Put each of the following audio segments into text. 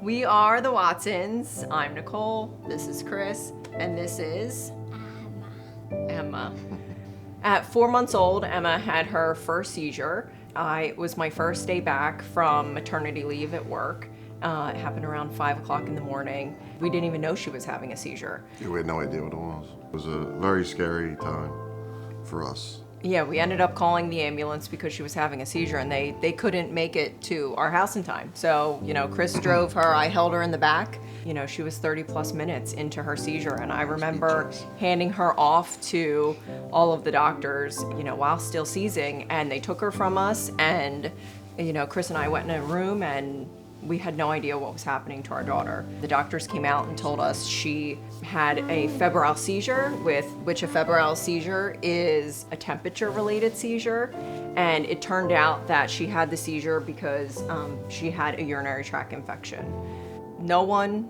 We are the Watsons. I'm Nicole, this is Chris, and this is Emma. At 4 months old, Emma had her first seizure. It was my first day back from maternity leave at work. It happened around 5 o'clock in the morning. We didn't even know she was having a seizure. Yeah, we had no idea what it was. It was a very scary time for us. Yeah, we ended up calling the ambulance because she was having a seizure, and they couldn't make it to our house in time. So, Chris drove her, I held her in the back. She was 30 plus minutes into her seizure, and I remember handing her off to all of the doctors, while still seizing, and they took her from us, and, Chris and I went in a room, and we had no idea what was happening to our daughter. The doctors came out and told us she had a febrile seizure, which a febrile seizure is a temperature-related seizure. And it turned out that she had the seizure because she had a urinary tract infection. No one,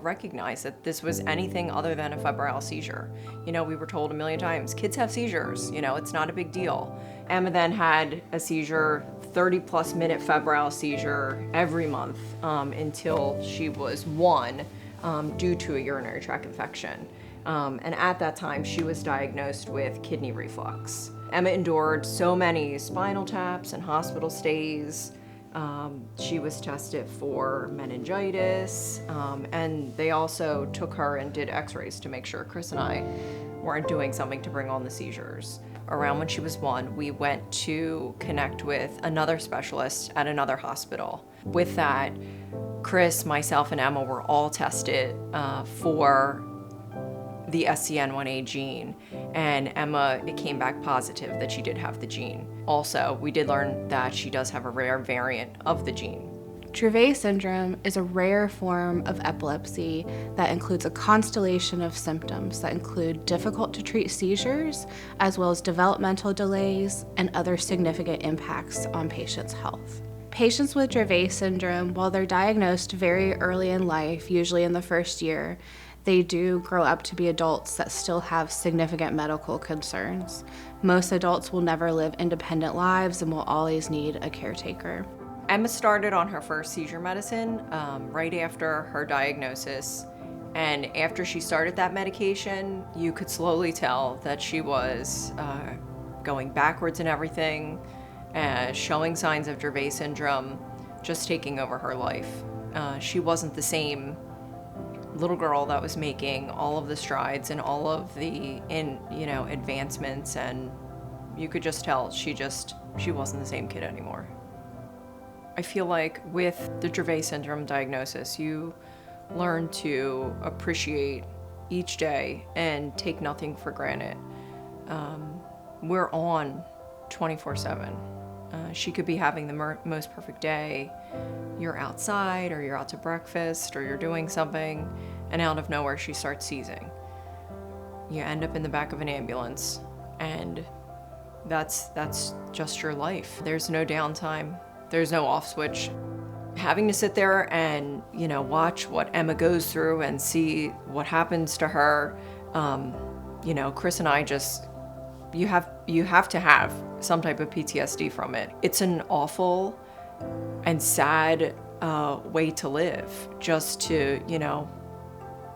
recognized that this was anything other than a febrile seizure. We were told a million times, kids have seizures, it's not a big deal. Emma then had a seizure, 30 plus minute febrile seizure every month until she was 1 due to a urinary tract infection. And at that time, she was diagnosed with kidney reflux. Emma endured so many spinal taps and hospital stays. She was tested for meningitis, and they also took her and did x-rays to make sure Chris and I weren't doing something to bring on the seizures. Around when she was 1, we went to connect with another specialist at another hospital. With that, Chris, myself, and Emma were all tested for the SCN1A gene, and Emma, it came back positive that she did have the gene. Also, we did learn that she does have a rare variant of the gene. Dravet syndrome is a rare form of epilepsy that includes a constellation of symptoms that include difficult to treat seizures, as well as developmental delays and other significant impacts on patients' health. Patients with Dravet syndrome, while they're diagnosed very early in life, usually in the first year, they do grow up to be adults that still have significant medical concerns. Most adults will never live independent lives and will always need a caretaker. Emma started on her first seizure medicine right after her diagnosis. And after she started that medication, you could slowly tell that she was going backwards in everything, showing signs of Dravet syndrome, just taking over her life. She wasn't the same little girl that was making all of the strides and all of the advancements, and you could just tell she wasn't the same kid anymore. I feel like with the Dravet syndrome diagnosis, you learn to appreciate each day and take nothing for granted. We're on 24/7. She could be having the most perfect day. You're outside, or you're out to breakfast, or you're doing something, and out of nowhere she starts seizing. You end up in the back of an ambulance, and that's just your life. There's no downtime. There's no off switch. Having to sit there and, watch what Emma goes through and see what happens to her, Chris and I you have to have some type of PTSD from it. It's an awful and sad way to live, just to,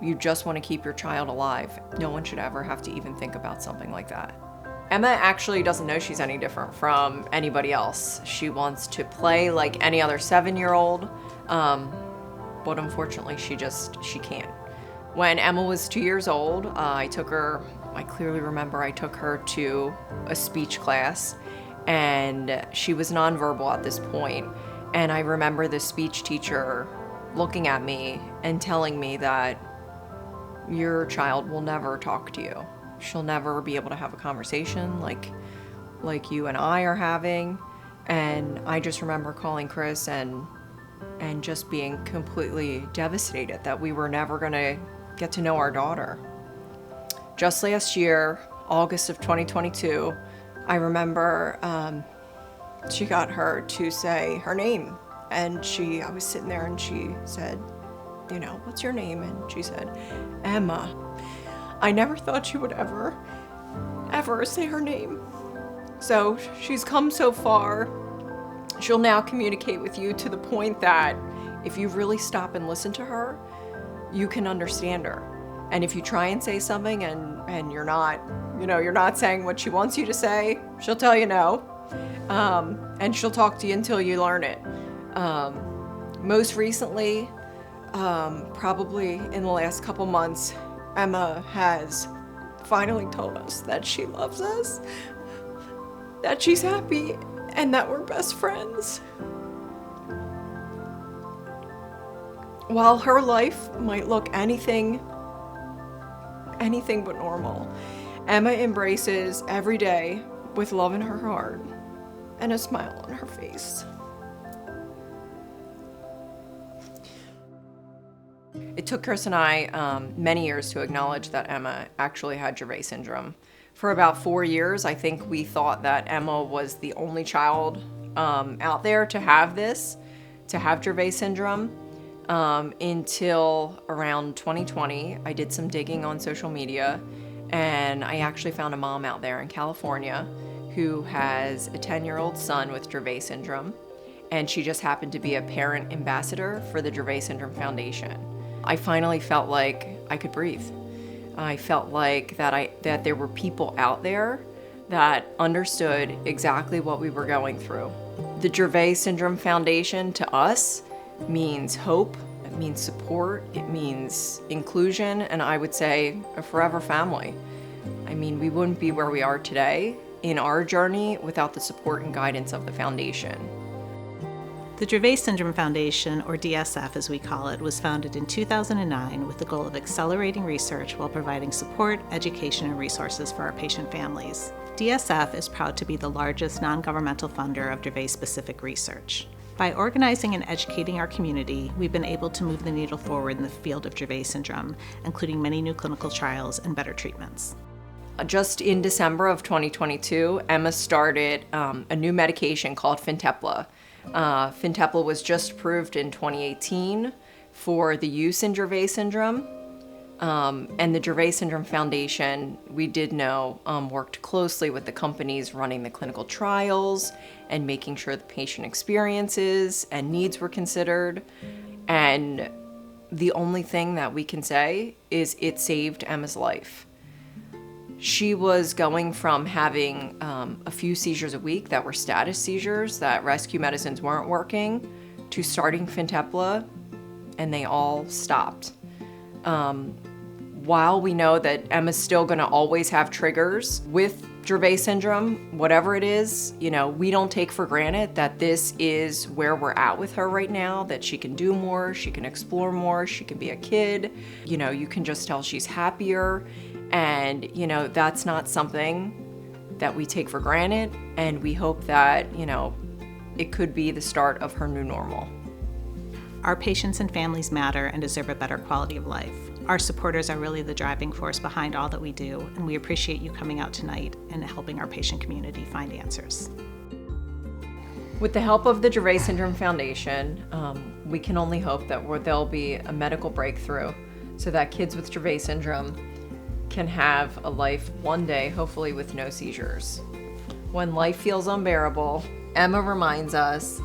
you just want to keep your child alive. No one should ever have to even think about something like that. Emma actually doesn't know she's any different from anybody else. She wants to play like any other 7-year-old, but unfortunately she can't. When Emma was 2 years old, I clearly remember I took her to a speech class, and she was nonverbal at this point. And I remember the speech teacher looking at me and telling me that your child will never talk to you. She'll never be able to have a conversation like you and I are having. And I just remember calling Chris and and just being completely devastated that we were never going to get to know our daughter. Just last year, August of 2022, I remember she got her to say her name, and I was sitting there and she said, you know, what's your name? And she said, Emma. I never thought she would ever say her name. So she's come so far. She'll now communicate with you to the point that if you really stop and listen to her, you can understand her. And if you try and say something and you're not saying what she wants you to say, she'll tell you no. And she'll talk to you until you learn it. Most recently, probably in the last couple months, Emma has finally told us that she loves us, that she's happy, and that we're best friends. While her life might look anything but normal, Emma embraces every day with love in her heart and a smile on her face. It took Chris and I many years to acknowledge that Emma actually had Dravet syndrome. For about 4 years, I think we thought that Emma was the only child out there to have Dravet syndrome. Until around 2020, I did some digging on social media, and I actually found a mom out there in California who has a 10-year-old son with Dravet syndrome, and she just happened to be a parent ambassador for the Dravet Syndrome Foundation. I finally felt like I could breathe. I felt like that there were people out there that understood exactly what we were going through. The Dravet Syndrome Foundation to us means hope, it means support, it means inclusion, and I would say a forever family. I mean, we wouldn't be where we are today in our journey without the support and guidance of the foundation. The Dravet Syndrome Foundation, or DSF as we call it, was founded in 2009 with the goal of accelerating research while providing support, education, and resources for our patient families. DSF is proud to be the largest non-governmental funder of Dravet-specific research. By organizing and educating our community, we've been able to move the needle forward in the field of Dravet syndrome, including many new clinical trials and better treatments. Just in December of 2022, Emma started a new medication called Fintepla. Fintepla was just approved in 2018 for the use in Dravet syndrome. And the Dravet Syndrome Foundation, we did know, worked closely with the companies running the clinical trials and making sure the patient experiences and needs were considered. And the only thing that we can say is it saved Emma's life. She was going from having a few seizures a week that were status seizures, that rescue medicines weren't working, to starting Fintepla, and they all stopped. While we know that Emma's still gonna always have triggers with Dravet syndrome, whatever it is, we don't take for granted that this is where we're at with her right now, that she can do more, she can explore more, she can be a kid. You can just tell she's happier, and that's not something that we take for granted, and we hope that, it could be the start of her new normal. Our patients and families matter and deserve a better quality of life. Our supporters are really the driving force behind all that we do, and we appreciate you coming out tonight and helping our patient community find answers. With the help of the Dravet Syndrome Foundation, we can only hope that there'll be a medical breakthrough so that kids with Dravet syndrome can have a life one day, hopefully with no seizures. When life feels unbearable, Emma reminds us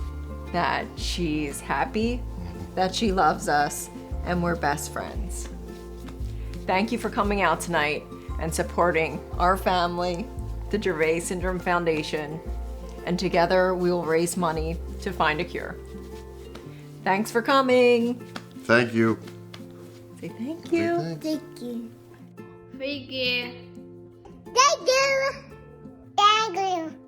that she's happy, that she loves us, and we're best friends. Thank you for coming out tonight and supporting our family, the Dravet Syndrome Foundation, and together we will raise money to find a cure. Thanks for coming. Thank you. Say thank you. Thanks. Thank you. Thank you. Thank you. Thank you.